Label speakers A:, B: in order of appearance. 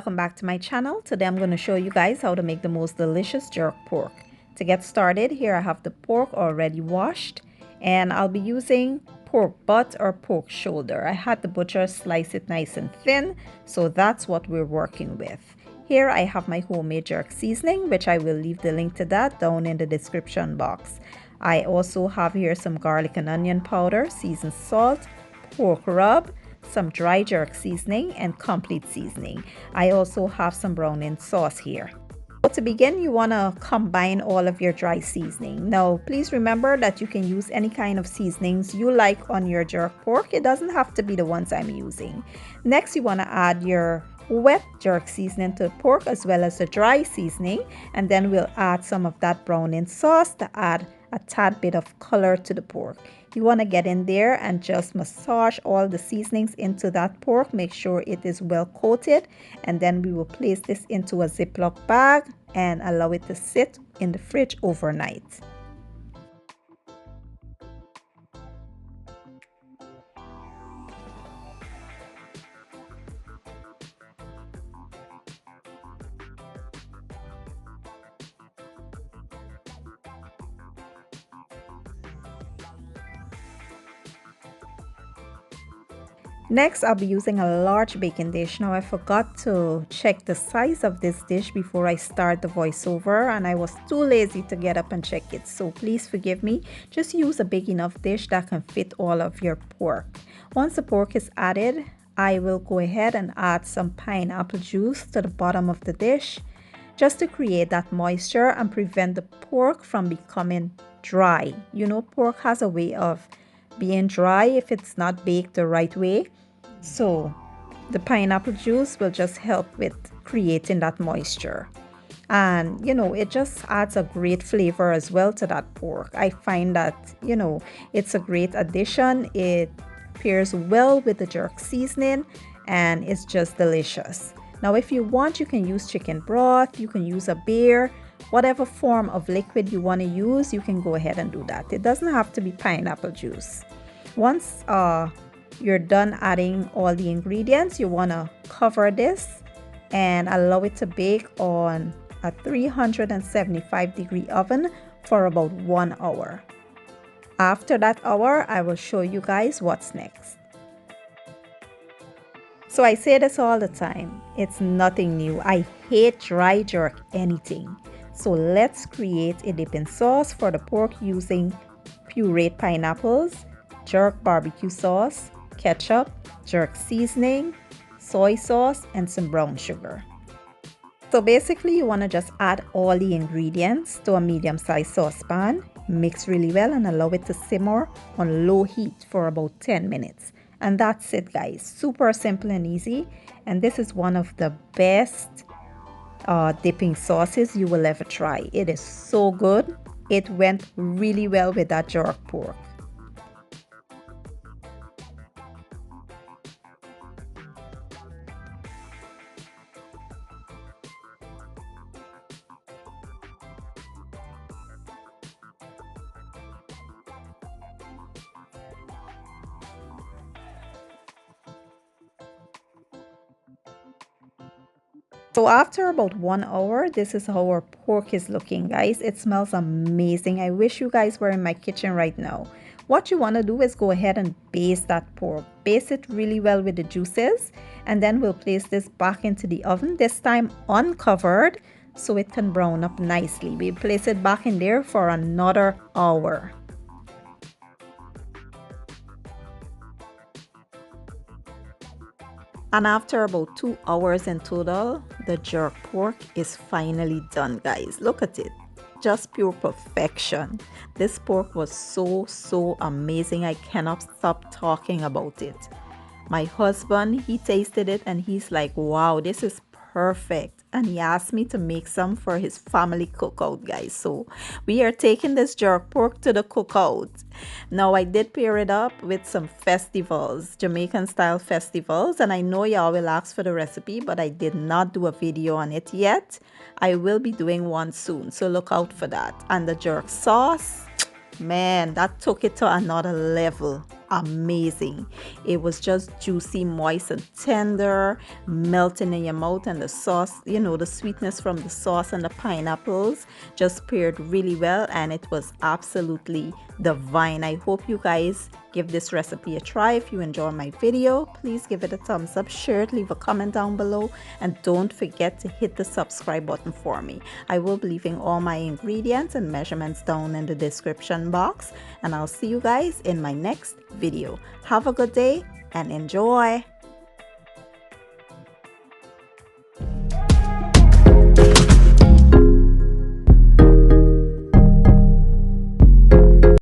A: welcome back to my channel. Today I'm going to show you guys how to make the most delicious jerk pork. To get started, here I have the pork already washed, and I'll be using pork butt or pork shoulder. I had the butcher slice it nice and thin, so that's what we're working with. Here I have my homemade jerk seasoning, which I will leave the link to that down in the description box. I also have here some garlic and onion powder, seasoned salt, pork rub, some dry jerk seasoning, and complete seasoning. I also have some browning sauce here. So to begin, you want to combine all of your dry seasoning. Now please remember that you can use any kind of seasonings you like on your jerk pork. It doesn't have to be the ones I'm using. Next, you want to add your wet jerk seasoning to the pork as well as the dry seasoning, and then we'll add some of that browning sauce to add a tad bit of color to the pork. You want to get in there and just massage all the seasonings into that pork. Make sure it is well coated, and then we will place this into a Ziploc bag and allow it to sit in the fridge overnight. Next, I'll be using a large baking dish. Now, I forgot to check the size of this dish before I start the voiceover, and I was too lazy to get up and check it. So please forgive me. Just use a big enough dish that can fit all of your pork. Once the pork is added, I will go ahead and add some pineapple juice to the bottom of the dish, just to create that moisture and prevent the pork from becoming dry. You know, pork has a way of being dry if it's not baked the right way. So the pineapple juice will just help with creating that moisture, and you know, it just adds a great flavor as well to that pork. I find that, you know, it's a great addition. It pairs well with the jerk seasoning and it's just delicious. Now if you want, you can use chicken broth, you can use a beer, whatever form of liquid you want to use, you can go ahead and do that. It doesn't have to be pineapple juice. Once you're done adding all the ingredients, you want to cover this and allow it to bake on a 375-degree oven for about 1 hour. After that hour, I will show you guys what's next. So I say this all the time, it's nothing new. I hate dry jerk anything. So let's create a dipping sauce for the pork using pureed pineapples, jerk barbecue sauce, ketchup, jerk seasoning, soy sauce, and some brown sugar. So basically, you want to just add all the ingredients to a medium-sized saucepan, mix really well, and allow it to simmer on low heat for about 10 minutes. And that's it, guys. Super simple and easy. And this is one of the best dipping sauces you will ever try. It is so good. It went really well with that jerk pork. So after about 1 hour, this is how our pork is looking, guys. It smells amazing. I wish you guys were in my kitchen right now. What you want to do is go ahead and baste that pork. Baste it really well with the juices, and then we'll place this back into the oven, this time uncovered, so it can brown up nicely. We'll place it back in there for another hour. And after about 2 hours in total, the jerk pork is finally done, guys. Look at it. Just pure perfection. This pork was so amazing. I cannot stop talking about it. My husband, he tasted it and he's like, wow, this is perfect. And he asked me to make some for his family cookout, guys. So we are taking this jerk pork to the cookout. Now I did pair it up with some festivals, Jamaican style festivals, and I know y'all will ask for the recipe, but I did not do a video on it yet. I will be doing one soon, so look out for that. And the jerk sauce, man, that took it to another level. amazing. It was just juicy, moist, and tender, melting in your mouth, and the sauce, you know, the sweetness from the sauce and the pineapples just paired really well, and it was absolutely divine. I hope you guys give this recipe a try. If you enjoy my video, please give it a thumbs up, share it, leave a comment down below, and don't forget to hit the subscribe button for me. I will be leaving all my ingredients and measurements down in the description box, and I'll see you guys in my next video. Have a good day and enjoy.